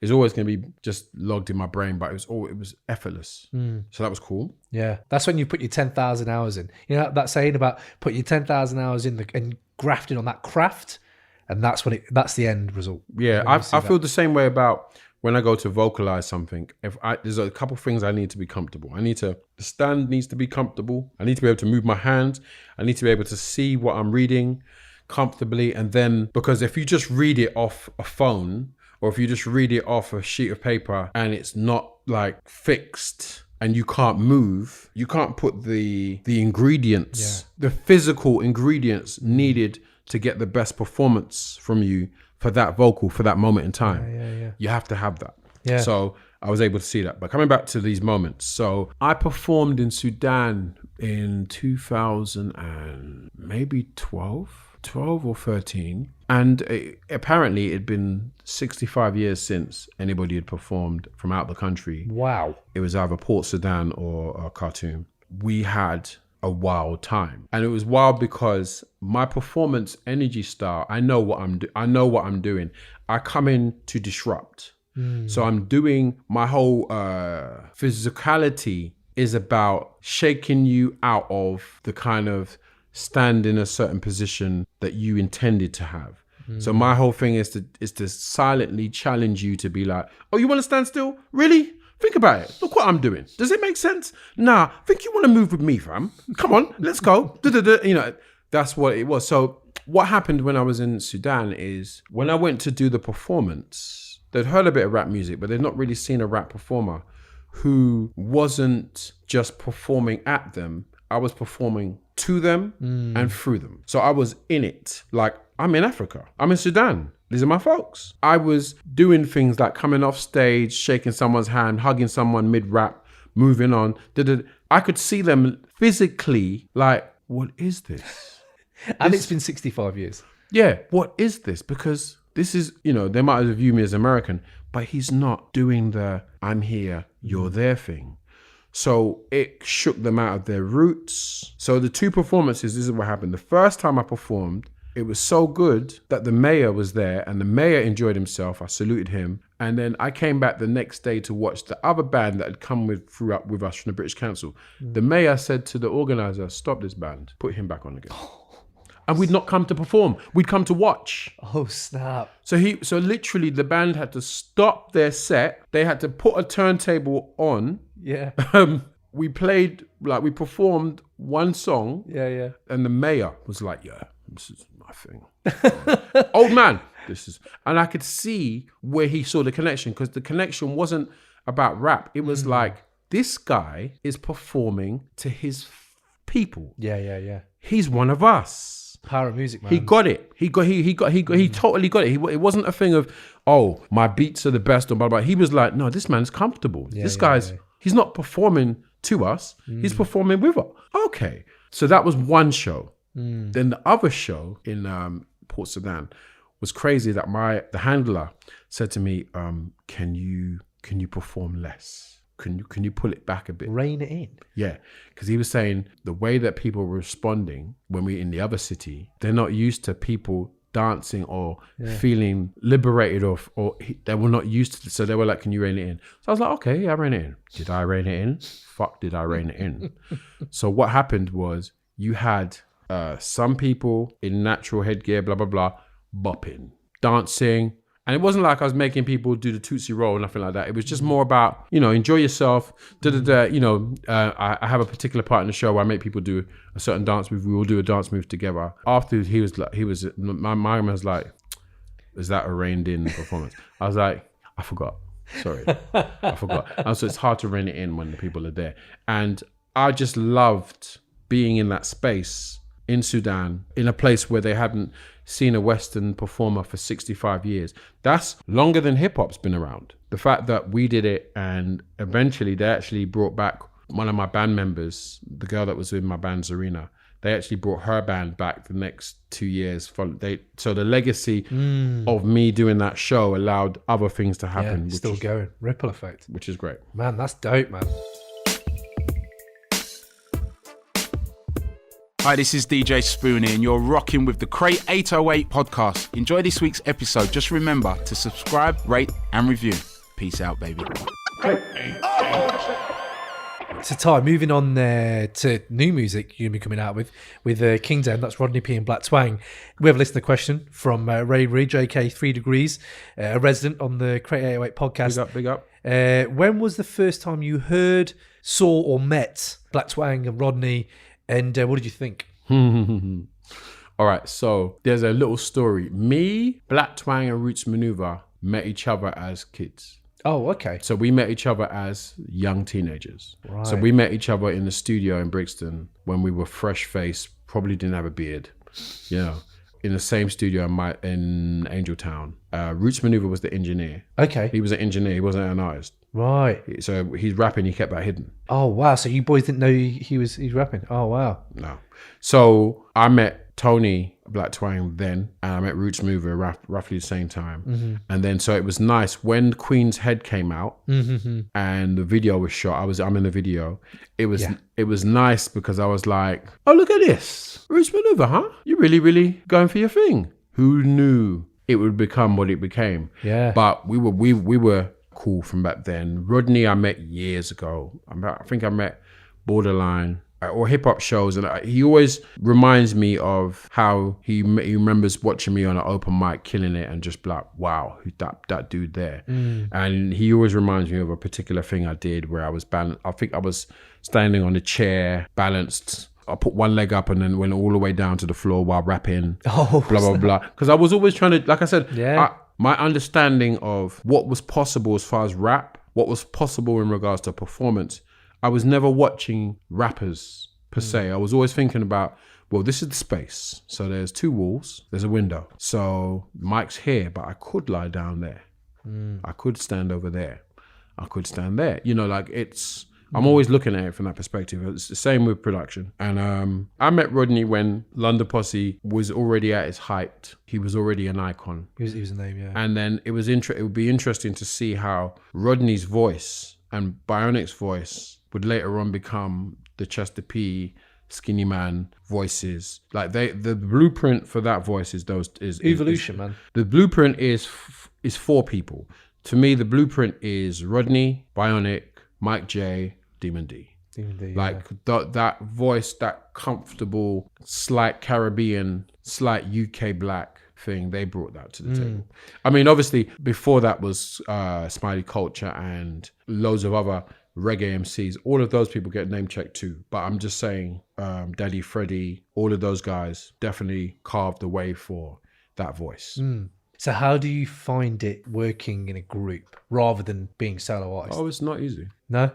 is always going to be just logged in my brain, but it was effortless. So that was cool. Yeah, that's when you put your 10,000 hours in. You know that saying about put your 10,000 hours in and grafting on that craft, and that's that's the end result. Yeah, I feel the same way about when I go to vocalize something. There's a couple things I need to be comfortable. The stand needs to be comfortable. I need to be able to move my hands. I need to be able to see what I'm reading comfortably. And then, because if you just read it off a phone, or if you just read it off a sheet of paper and it's not like fixed and you can't move, you can't put the ingredients, the physical ingredients needed to get the best performance from you for that vocal, for that moment in time. You have to have that. Yeah. So I was able to see that. But coming back to these moments. So I performed in Sudan in 2000 and maybe 12 or 13. And apparently it'd been 65 years since anybody had performed from out the country. Wow. It was either Port Sudan or Khartoum. We had a wild time. And it was wild because my performance energy style, I know what I'm doing. I come in to disrupt. So I'm doing my whole physicality is about shaking you out of the kind of stand in a certain position that you intended to have. So my whole thing is to silently challenge you to be like, oh, you want to stand still? Really? Think about it. Look what I'm doing. Does it make sense? Nah, I think you want to move with me, fam. Come on, let's go. You know, that's what it was. So what happened when I was in Sudan is when I went to do the performance, they'd heard a bit of rap music, but they'd not really seen a rap performer who wasn't just performing at them. I was performing to them and through them. So I was in it. Like, I'm in Africa. I'm in Sudan. These are my folks. I was doing things like coming off stage, shaking someone's hand, hugging someone mid-rap, moving on. I could see them physically like, what is this? And it's been 65 years. Yeah, what is this? Because this is, you know, they might view me as American, but he's not doing the I'm here, you're there thing. So it shook them out of their roots. So the two performances, this is what happened. The first time I performed, it was so good that the mayor was there and the mayor enjoyed himself. I saluted him. And then I came back the next day to watch the other band that had come with us from the British Council. The mayor said to the organizer, stop this band, put him back on again. And we'd not come to perform. We'd come to watch. Oh, snap. So literally the band had to stop their set. They had to put a turntable on. Yeah. We performed one song. Yeah. And the mayor was like, yeah, this is my thing. Old man, and I could see where he saw the connection, because the connection wasn't about rap. It was like, this guy is performing to his people. Yeah. He's one of us. Power of music, man. He got it. He totally got it. It wasn't a thing of, oh, my beats are the best or blah, blah. He was like, no, this man's comfortable. He's not performing to us. He's performing with us. Okay. So that was one show. Then the other show in Port Sudan was crazy that the handler said to me, can you perform less? Can you pull it back a bit? Rein it in. Yeah, because he was saying the way that people were responding when we in the other city, they're not used to people dancing or feeling liberated they were not used to it. So they were like, can you rein it in? So I was like, okay, yeah, I rein it in. Did I rein it in? Fuck, did I rein it in? So what happened was you had some people in natural headgear, blah, blah, blah, bopping, dancing. And it wasn't like I was making people do the Tootsie Roll or nothing like that. It was just more about, enjoy yourself. I have a particular part in the show where I make people do a certain dance move. We all do a dance move together. After my mind was like, is that a reined in performance? I was like, I forgot. Sorry, I forgot. And so it's hard to rein it in when the people are there. And I just loved being in that space in Sudan, in a place where they hadn't seen a Western performer for 65 years. That's longer than hip hop's been around. The fact that we did it, and eventually they actually brought back one of my band members, the girl that was in my band, Zarina. they actually brought her band back the next 2 years. So the legacy of me doing that show allowed other things to happen. Yeah, still going. Ripple effect. Which is great. Man, that's dope, man. Hi, this is DJ Spoonie, and you're rocking with the Crate 808 podcast. Enjoy this week's episode. Just remember to subscribe, rate, and review. Peace out, baby. So, Ty, moving on to new music you're going to be coming out with Kingdem, that's Rodney P and Black Twang. We have a listener question from Ray Ridge, aka 3 Degrees, a resident on the Crate 808 podcast. Big up. When was the first time you heard, saw, or met Black Twang and Rodney, and what did you think? All right, so there's a little story. Me, Black Twang, and Roots Maneuver met each other as kids. Oh, okay. So we met each other as young teenagers. Right. So we met each other in the studio in Brixton when we were fresh-faced, probably didn't have a beard, in the same studio in Angeltown. Roots Maneuver was the engineer. Okay. He was an engineer, he wasn't an artist. Right. So he's rapping, he kept that hidden. Oh, wow. So you boys didn't know he's rapping? Oh, wow. No. So I met Tony Black Twang then, and I met Roots Mover roughly the same time. Mm-hmm. And then so it was nice when Queen's Head came out and the video was shot. I'm in the video. It was nice because I was like, oh, look at this. Roots Maneuver, huh? You're really going for your thing. Who knew it would become what it became? Yeah. But we were cool from back then. Rodney I met years ago. I think I met Borderline or hip hop shows, and he always reminds me of how he remembers watching me on an open mic, killing it, and just like, wow, who's that dude there? And he always reminds me of a particular thing I did where I was balanced. I think I was standing on a chair, balanced. I put one leg up and then went all the way down to the floor while rapping. Oh, blah blah blah. Because I was always trying to, like I said, my understanding of what was possible as far as rap, what was possible in regards to performance. I was never watching rappers per se. I was always thinking about, well, this is the space. So there's 2 walls, there's a window. So mic's here, but I could lie down there. I could stand over there. I could stand there. I'm always looking at it from that perspective. It's the same with production. And I met Rodney when London Posse was already at its height. He was already an icon. He was a name, yeah. And then it would be interesting to see how Rodney's voice and Bionic's voice would later on become the Chester P, Skinny Man voices. Like the blueprint for that voice is evolution, man. The blueprint is 4 people. To me, the blueprint is Rodney, Bionic, Mike J, Demon D. That voice, that comfortable, slight Caribbean, slight UK black thing, they brought that to the table. I mean, obviously, before that was Smiley Culture and loads of other reggae MCs. All of those people get name checked too. But I'm just saying, Daddy Freddie, all of those guys definitely carved the way for that voice. So how do you find it working in a group rather than being solo artist? Oh, it's not easy. No?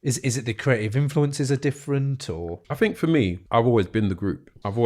Is it the creative influences are different, or? I think for me, I've always been the group. So I've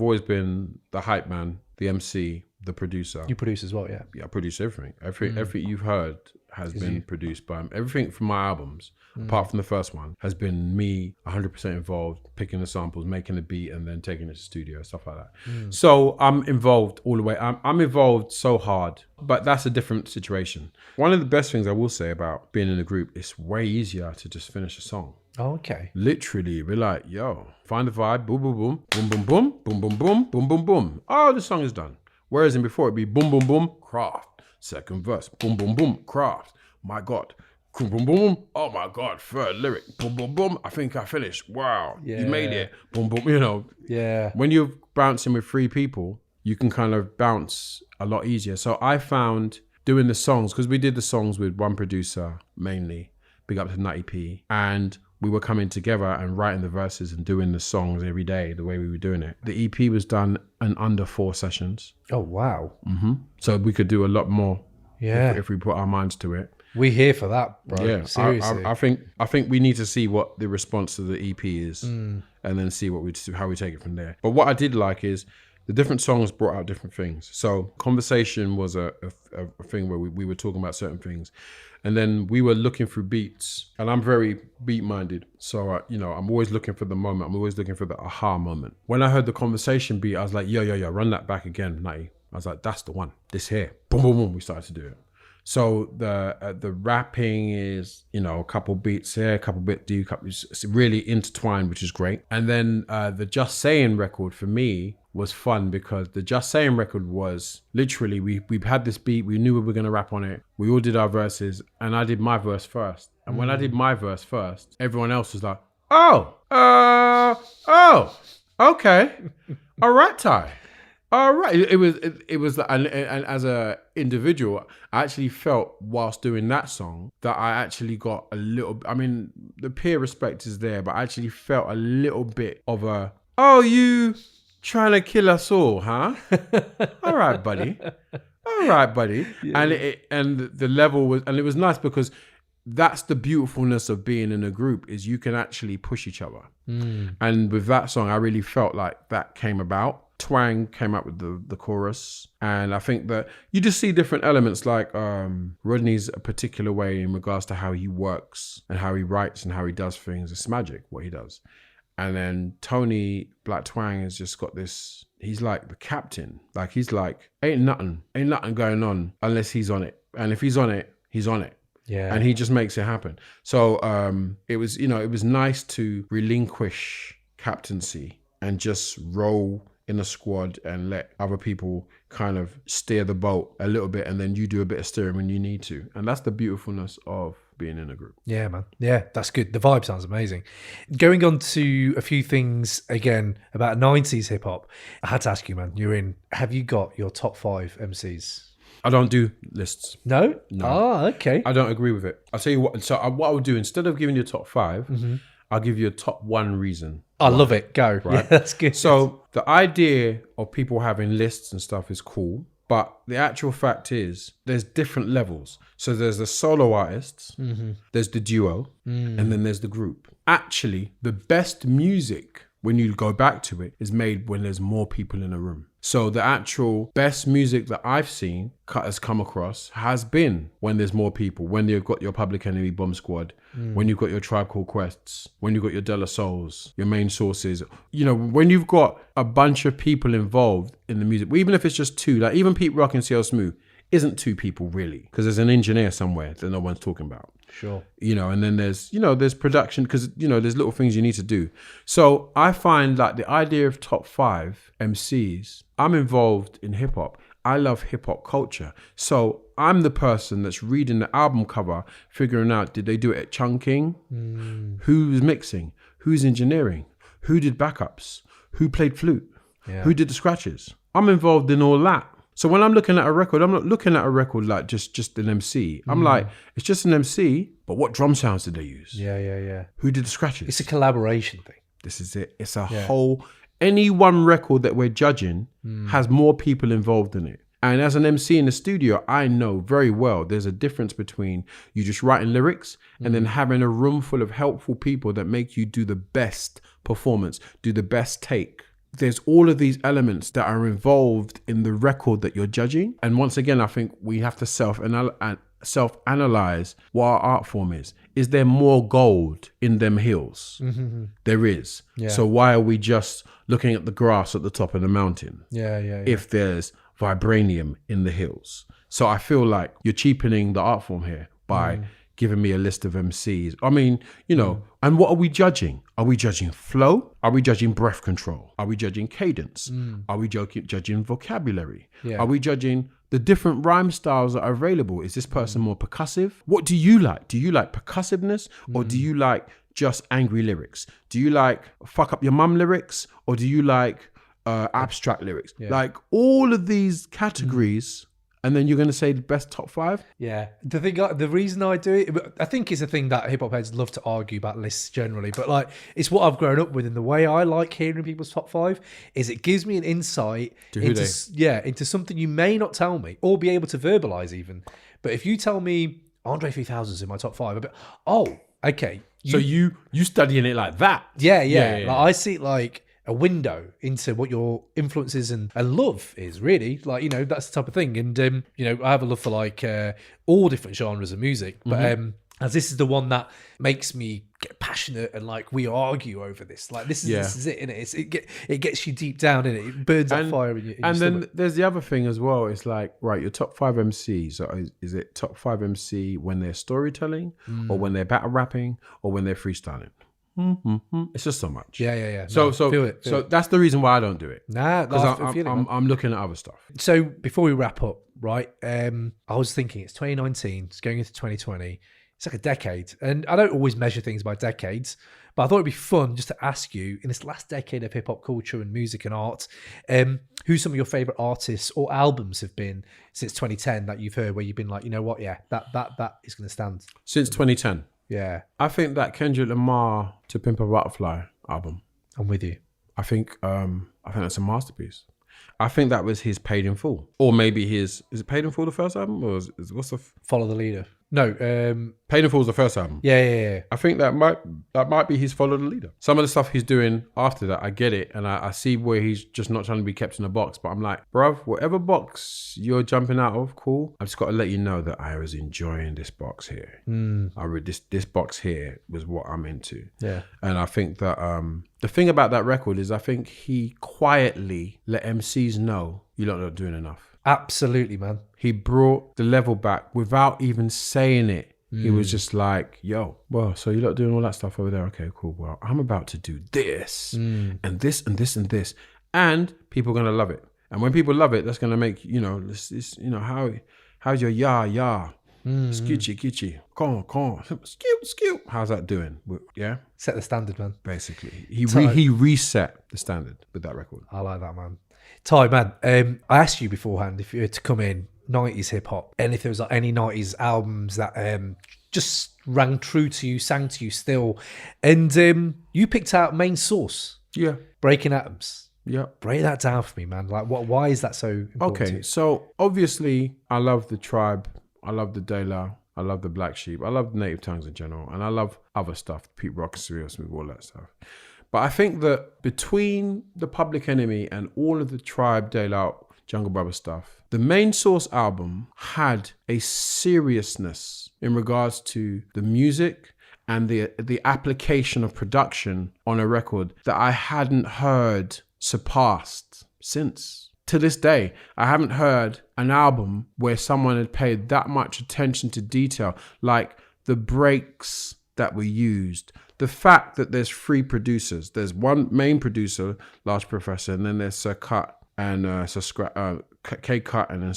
always been the hype man, the MC, the producer. You produce as well, yeah? Yeah, I produce everything. Everything you've heard has been produced by everything from my albums, apart from the first one, has been me 100% involved, picking the samples, making the beat, and then taking it to the studio, stuff like that. So I'm involved all the way. I'm involved so hard, but that's a different situation. One of the best things I will say about being in a group, it's way easier to just finish a song. Oh, okay. Literally, we're like, yo, find the vibe, boom, boom, boom, boom, boom, boom, boom, boom, boom, boom, boom, boom. Oh, the song is done. Whereas in before, it'd be boom, boom, boom, craft. Second verse, boom, boom, boom, craft. My God. Boom, boom, boom. Oh my God. Third lyric. Boom, boom, boom. I think I finished. Wow. Yeah. You made it. Boom, boom. Yeah. When you're bouncing with 3 people, you can kind of bounce a lot easier. So I found doing the songs, because we did the songs with one producer mainly, big up to Nutty P, and we were coming together and writing the verses and doing the songs every day the way we were doing it. The EP was done in under 4 sessions. Oh, wow. So we could do a lot more if we put our minds to it. We're here for that, bro. Yeah, seriously. I think we need to see what the response to the EP is, and then see how we take it from there. But what I did like is the different songs brought out different things. So Conversation was a thing where we were talking about certain things. And then we were looking through beats, and I'm very beat minded. So, I'm always looking for the moment. I'm always looking for the aha moment. When I heard the Conversation beat, I was like, yo, run that back again, Natty. I was like, that's the one, this here. Boom, boom, boom, we started to do it. So the rapping is, a couple beats here, a couple bit D, it's really intertwined, which is great. And then the Just Saying record for me was fun because the Just Saying record was literally, we've had this beat, we knew we were going to rap on it. We all did our verses, and I did my verse first. And when I did my verse first, everyone else was like, okay. All right, Ty. All right. It was, and as a individual, I actually felt whilst doing that song that I actually got a little, the peer respect is there, but I actually felt a little bit of you trying to kill us all, huh? All right, buddy. Yeah. And the level was, and it was nice because that's the beautifulness of being in a group, is you can actually push each other. And with that song, I really felt like that came about. Twang came up with the chorus, and I think that you just see different elements, like Rodney's a particular way in regards to how he works and how he writes and how he does things. It's magic what he does. And then Tony Black Twang has just got this, he's like the captain. Like, he's like, ain't nothing going on unless he's on it. And if he's on it, he's on it. Yeah. And he just makes it happen. So it was nice to relinquish captaincy and just roll in a squad and let other people kind of steer the boat a little bit, and then you do a bit of steering when you need to. And that's the beautifulness of being in a group. Yeah, man. Yeah, that's good. The vibe sounds amazing. Going on to a few things again about 90s hip hop, I had to ask you, man, have you got your top 5 MCs? I don't do lists. No? Oh, okay. I don't agree with it. I'll tell you what. So what I would do, instead of giving you a top 5, I'll give you a top 1 reason. I love it. Go. Right? Yeah, that's good. So the idea of people having lists and stuff is cool, but the actual fact is there's different levels. So there's the solo artists, there's the duo, and then there's the group. Actually, the best music, when you go back to it, is made when there's more people in a room. So the actual best music that I've seen has come across has been when there's more people, when you've got your Public Enemy Bomb Squad, when you've got your Tribe Called Quests, when you've got your De La Souls, your Main Sources, when you've got a bunch of people involved in the music, even if it's just 2, like even Pete Rock and CL Smooth isn't 2 people really, because there's an engineer somewhere that no one's talking about. Sure. And then there's production, because, there's little things you need to do. So I find like the idea of top 5 MCs, I'm involved in hip hop. I love hip hop culture. So I'm the person that's reading the album cover, figuring out, did they do it at chunking? Who's mixing? Who's engineering? Who did backups? Who played flute? Yeah. Who did the scratches? I'm involved in all that. So when I'm looking at a record, I'm not looking at a record like just an MC. I'm like, it's just an MC, but what drum sounds did they use? Yeah. Who did the scratches? It's a collaboration thing. This is it. It's a whole, any one record that we're judging has more people involved in it. And as an MC in the studio, I know very well there's a difference between you just writing lyrics and then having a room full of helpful people that make you do the best performance, do the best take. There's all of these elements that are involved in the record that you're judging. And once again, I think we have to self-analyze what our art form is. Is there more gold in them hills? There is. Yeah. So why are we just looking at the grass at the top of the mountain? Yeah. If there's vibranium in the hills. So I feel like you're cheapening the art form here by giving me a list of MCs. I mean, and what are we judging? Are we judging flow? Are we judging breath control? Are we judging cadence? Are we judging vocabulary? Yeah. Are we judging the different rhyme styles that are available? Is this person more percussive? What do you like? Do you like percussiveness, or do you like just angry lyrics? Do you like fuck up your mum lyrics, or do you like abstract lyrics? Yeah. Like all of these categories. And then you're going to say the best top 5? Yeah. The reason I do it, I think it's a thing that hip hop heads love to argue about lists generally, but like it's what I've grown up with. And the way I like hearing people's top 5 is it gives me an insight into something you may not tell me or be able to verbalize even. But if you tell me Andre 3000's in my top 5, I'll be, okay. So you studying it like that? Yeah. Like I see it like a window into what your influences and love is, really. Like, you know, that's the type of thing. And, you know, I have a love for like all different genres of music. But as this is the one that makes me get passionate and like we argue over this. Like this is it, innit? It gets you deep down in it. It burns that fire in your And stomach. then there's the other thing as well. It's like, right, your top 5 MCs. So is it top 5 MC when they're storytelling or when they're battle rapping or when they're freestyling? It's just so much. Yeah. So No, feel it. That's the reason why I don't do it. Nah, Because because I'm looking at other stuff. So before we wrap up, right? I was thinking it's 2019, it's going into 2020. It's like a decade, and I don't always measure things by decades, but I thought it'd be fun just to ask you, in this last decade of hip hop culture and music and art, who some of your favorite artists or albums have been since 2010 that you've heard, where you've been like, you know what, yeah, that is going to stand Since 2010. Yeah, I think that Kendrick Lamar To Pimp a Butterfly album. I'm with you. I think that's a masterpiece. I think that was his Paid in Full, or maybe is it Paid in Full the first album, or what's the Follow the Leader? No, Paid in Full is the first album. Yeah. I think that might be his Follow the Leader. Some of the stuff he's doing after that, I get it, and I see where he's just not trying to be kept in a box. But I'm like, bruv, whatever box you're jumping out of, cool. I just got to let you know that I was enjoying this box here. I read this box here was what I'm into. Yeah, and I think that the thing about that record is I think he quietly let MCs know you're not doing enough. absolutely, man. He brought the level back without even saying it. He was just like, yo, well, so you're not doing all that stuff over there. Okay, cool. Well, I'm about to do this and this and this and this. And people are going to love it. And when people love it, that's going to make, you know, this how's your yah? Skitchy. Come on. Skew. How's that doing? Yeah? Set the standard, man. Basically. He reset the standard with that record. I like that, man. Ty, man, I asked you beforehand if you were to come in 90s hip hop and if there was like any 90s albums that just rang true to you, sang to you still. And you picked out Main Source. Yeah. Breaking Atoms. Yeah. Break that down for me, man. Like, why is that so important to Okay, you? so obviously I love the Tribe. I love the De La. I love the Black Sheep. I love native tongues in general. And I love other stuff, Pete Rock, Serial Smooth, all that stuff. But I think that between the Public Enemy and all of the Tribe, De La, Jungle Brother stuff, the Main Source album had a seriousness in regards to the music and the application of production on a record that I hadn't heard surpassed since. To this day, I haven't heard an album where someone had paid that much attention to detail, like the breaks that were used, the fact that there's 3 producers. There's one main producer, Large Professor, and then there's Sir Cut and K Cut and then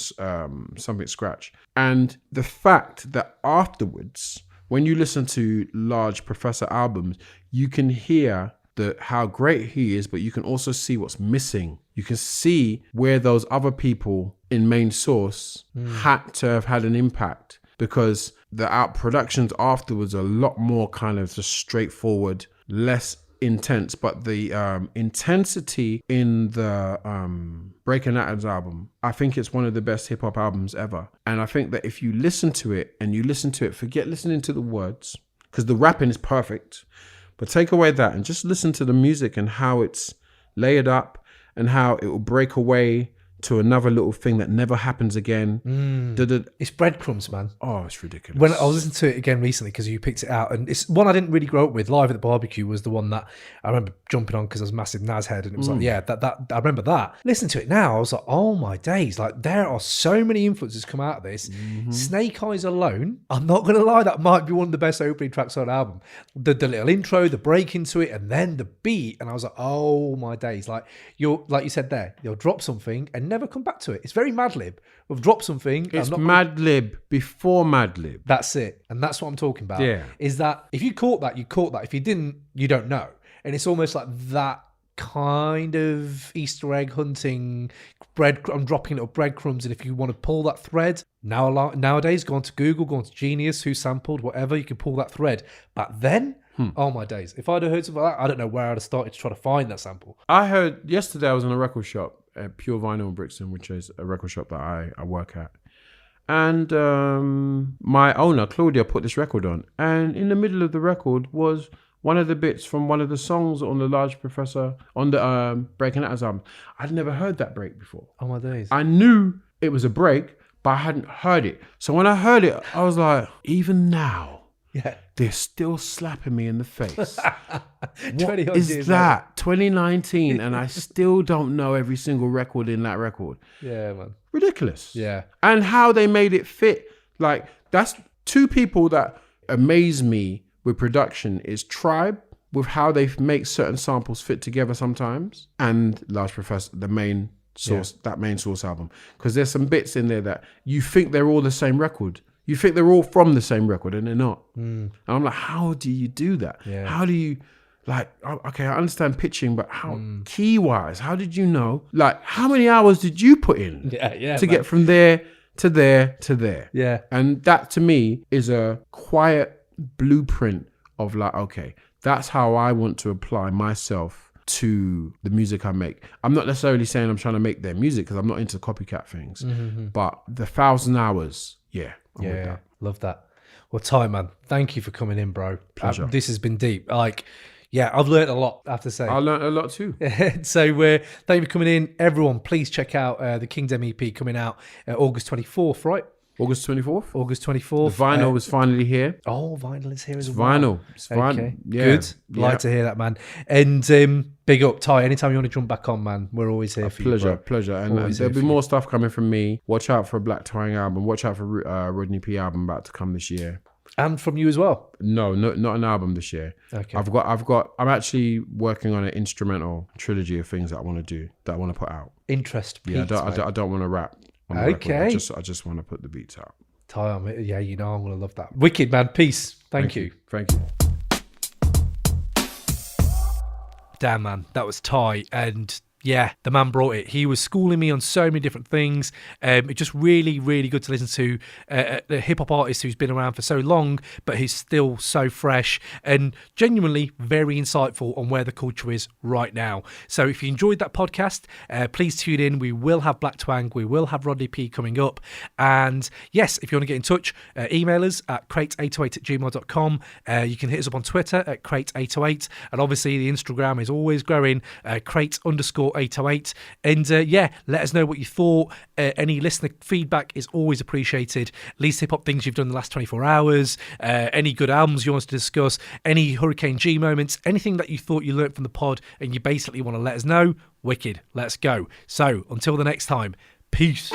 something Scratch. And the fact that afterwards, when you listen to Large Professor albums, you can hear how great he is, but you can also see what's missing. You can see where those other people in Main Source had to have had an impact, because the productions afterwards are a lot more kind of just straightforward, less intense. But the intensity in the Breaking Atoms album, I think it's one of the best hip hop albums ever. And I think that if you listen to it and you listen to it, forget listening to the words, because the rapping is perfect. But take away that and just listen to the music and how it's layered up and how it will break away to another little thing that never happens again. It's breadcrumbs, man. Oh, it's ridiculous. When I was listening to it again recently, because you picked it out, and it's one I didn't really grow up with. Live at the Barbecue was the one that I remember jumping on because I was a massive Nas head, and it was like, yeah, that I remember that. Listening to it now, I was like, oh my days, like there are so many influences come out of this. Snake Eyes alone, I'm not gonna lie, that might be one of the best opening tracks on an album. The little intro, the break into it, and then the beat, and I was like, oh my days, like you said there, you'll drop something and never come back to it. It's very Madlib. We've dropped something. It's Madlib before Madlib. That's it. And that's what I'm talking about. Yeah. Is that if you caught that, you caught that. If you didn't, you don't know. And it's almost like that kind of Easter egg hunting, I'm dropping little breadcrumbs. And if you want to pull that thread, nowadays, go on to Google, go on to Genius, who sampled, whatever, you can pull that thread. But then, oh my days. If I'd have heard something like that, I don't know where I'd have started to try to find that sample. I heard yesterday I was in a record shop at Pure Vinyl in Brixton, which is a record shop that I work at. And my owner, Claudia, put this record on. And in the middle of the record was one of the bits from one of the songs on the Large Professor, on the Breaking Azam. I'd never heard that break before. Oh my days. I knew it was a break, but I hadn't heard it. So when I heard it, I was like, even now, they're still slapping me in the face. What is that? 2019, and I still don't know every single record in that record. Yeah, man. Ridiculous. Yeah. And how they made it fit. Like, that's two people that amaze me with production is Tribe, with how they make certain samples fit together sometimes, and Large Professor, the main source, that main source album. Because there's some bits in there that you think they're all the same record. You think they're all from the same record, and they're not. And I'm like, how do you do that? Yeah. How do you, like, okay, I understand pitching, but how, key-wise, how did you know? Like, how many hours did you put in to get from there to there to there? Yeah. And that, to me, is a quiet blueprint of like, okay, that's how I want to apply myself to the music I make. I'm not necessarily saying I'm trying to make their music because I'm not into copycat things, but the 1,000 hours, I'm with that. Love that. Well, Ty, man, thank you for coming in, bro. Pleasure. This has been deep. Like, I've learned a lot, I have to say. I learned a lot too. So thank you for coming in. Everyone, please check out the Kingdem EP coming out August 24th, right? August 24th? August 24th. The vinyl is finally here. Oh, vinyl is here as well. Vinyl. It's vinyl. Okay. Yeah. Good. Like to hear that, man. And big up, Ty. Anytime you want to jump back on, man, we're always here for you. Pleasure. And there'll be more stuff coming from me. Watch out for a Black Twang album. Watch out for Rodney P album about to come this year. And from you as well. No, not an album this year. Okay. I'm actually working on an instrumental trilogy of things that I want to do, that I want to put out. Interest. Yeah, I don't want to rap. Okay. I just want to put the beats out. Ty, I'm going to love that. Wicked, man. Peace. Thank you. Thank you. Damn, man. That was Ty. And the man brought it. He was schooling me on so many different things. It's just really, really good to listen to a hip-hop artist who's been around for so long, but he's still so fresh and genuinely very insightful on where the culture is right now. So if you enjoyed that podcast, please tune in. We will have Black Twang. We will have Rodney P coming up. And yes, if you want to get in touch, email us at crate808@gmail.com. You can hit us up on Twitter at crate808. And obviously the Instagram is always growing, crate_808. And let us know what you thought. Any listener feedback is always appreciated. Least hip hop things you've done in the last 24 hours, any good albums you want us to discuss, any Hurricane G moments, anything that you thought you learnt from the pod and you basically want to let us know. Wicked. Let's go. So until the next time, peace.